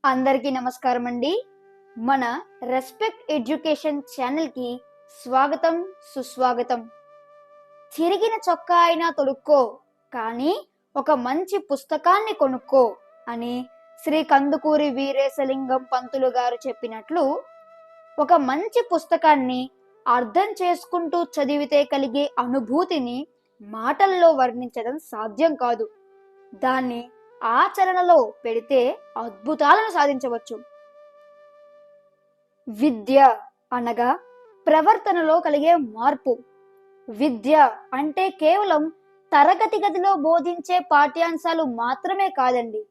అందరికీ నమస్కారం అండి. మన రెస్పెక్ట్ ఎడ్యుకేషన్ ఛానల్ కి స్వాగతం, సుస్వాగతం. చిరిగిన చొక్కా అయినా తొడుక్కో, కానీ ఒక మంచి పుస్తకాన్ని కొనుక్కో అని శ్రీ కందుకూరి వీరేశలింగం పంతులు గారు చెప్పినట్లు, ఒక మంచి పుస్తకాన్ని అర్థం చేసుకుంటూ చదివితే కలిగే అనుభూతిని మాటల్లో వర్ణించడం సాధ్యం కాదు. దాన్ని ఆచరణలో పెడితే అద్భుతాలను సాధించవచ్చు. విద్య అనగా ప్రవర్తనలో కలిగే మార్పు. విద్య అంటే కేవలం తరగతి గదిలో బోధించే పాఠ్యాంశాలు మాత్రమే కాదండి.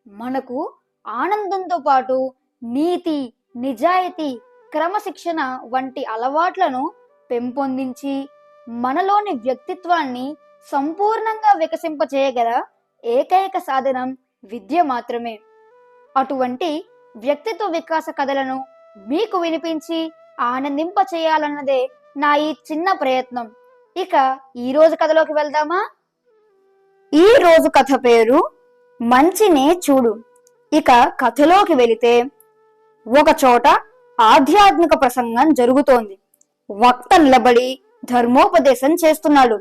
మనకు ఆనందంతో పాటు నీతి, నిజాయితీ, క్రమశిక్షణ వంటి అలవాట్లను పెంపొందించి మనలోని వ్యక్తిత్వాన్ని సంపూర్ణంగా వికసింపచేయగల ఏకైక సాధనం విద్య మాత్రమే. అటువంటి వ్యక్తిత్వ వికాస కథలను మీకు వినిపించి ఆనందింప చేయాలన్నదే నా ఈ చిన్న ప్రయత్నం. ఇక ఈ రోజు కథలోకి వెళ్దామా? ఈ రోజు కథ పేరు మంచినే చూడు. ఇక కథలోకి వెళితే, ఒక చోట ఆధ్యాత్మిక ప్రసంగం జరుగుతోంది. వక్త నిలబడి ధర్మోపదేశం చేస్తున్నాడు.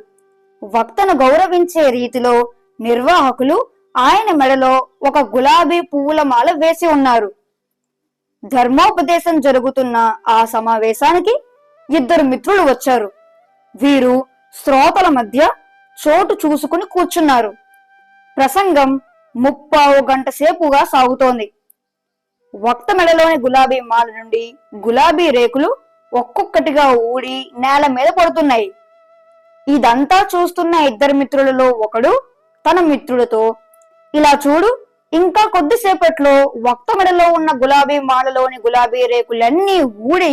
వక్తను గౌరవించే రీతిలో నిర్వాహకులు ఆయన మెడలో ఒక గులాబీ పువ్వుల మాల వేసి ఉన్నారు. ధర్మోపదేశం జరుగుతున్న ఆ సమావేశానికి ఇద్దరు మిత్రులు వచ్చారు. వీరు శ్రోతల మధ్య చోటు చూసుకుని కూర్చున్నారు. ప్రసంగం 30 గంట సేపుగా సాగుతోంది. వక్త మెడలోని గులాబీ మాల నుండి గులాబీ రేకులు ఒక్కొక్కటిగా ఊడి నేల మీద పడుతున్నాయి. ఇదంతా చూస్తున్న ఇద్దరు మిత్రులలో ఒకడు తన మిత్రుడితో, ఇలా చూడు, ఇంకా కొద్దిసేపట్లో వక్త మెడలో ఉన్న గులాబీ మాలలోని గులాబీ రేకులన్నీ ఊడి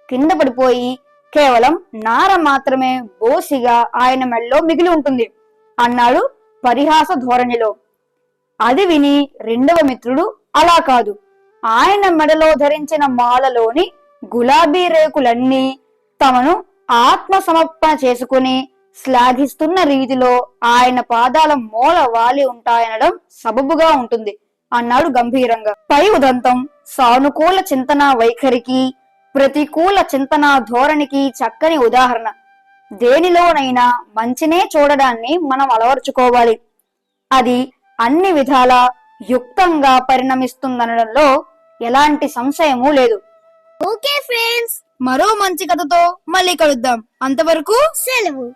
కింద పడిపోయి కేవలం నార మాత్రమే బోసిగా ఆయన మెడలో మిగిలి ఉంటుంది అన్నాడు పరిహాస ధోరణిలో. అది విని రెండవ మిత్రుడు, అలా కాదు, ఆయన మెడలో ధరించిన మాలలోని గులాబీ రేకులన్నీ తమను ఆత్మ సమర్పణ చేసుకుని శ్లాఘిస్తున్న రీతిలో ఆయన పాదాల మూల వాలి ఉంటాయనడం సబబుగా ఉంటుంది అన్నాడు గంభీరంగా. పై ఉదంతం సానుకూల చింతన వైఖరికి, ప్రతికూల చింతన ధోరణికి చక్కని ఉదాహరణ. దేనిలోనైనా మంచినే చూడడాన్ని మనం అలవర్చుకోవాలి. అది అన్ని విధాలా యుక్తంగా పరిణమిస్తుందనడంలో ఎలాంటి సంశయమూ లేదు. ఓకే ఫ్రెండ్స్, మరో మంచి కథతో మళ్ళీ కలుద్దాం. అంతవరకు సెలవు.